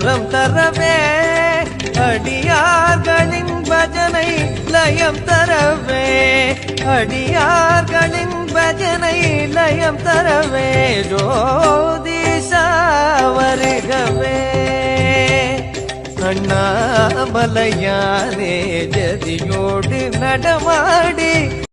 சுரம் தரவே அடியார்களின் பஜனை லயம் தரவே அடியார்களின் பஜனை லயம் தரவே ஜோதிஷா வருகவே அண்ணாமலையானே ஜதியோடு நடமாடி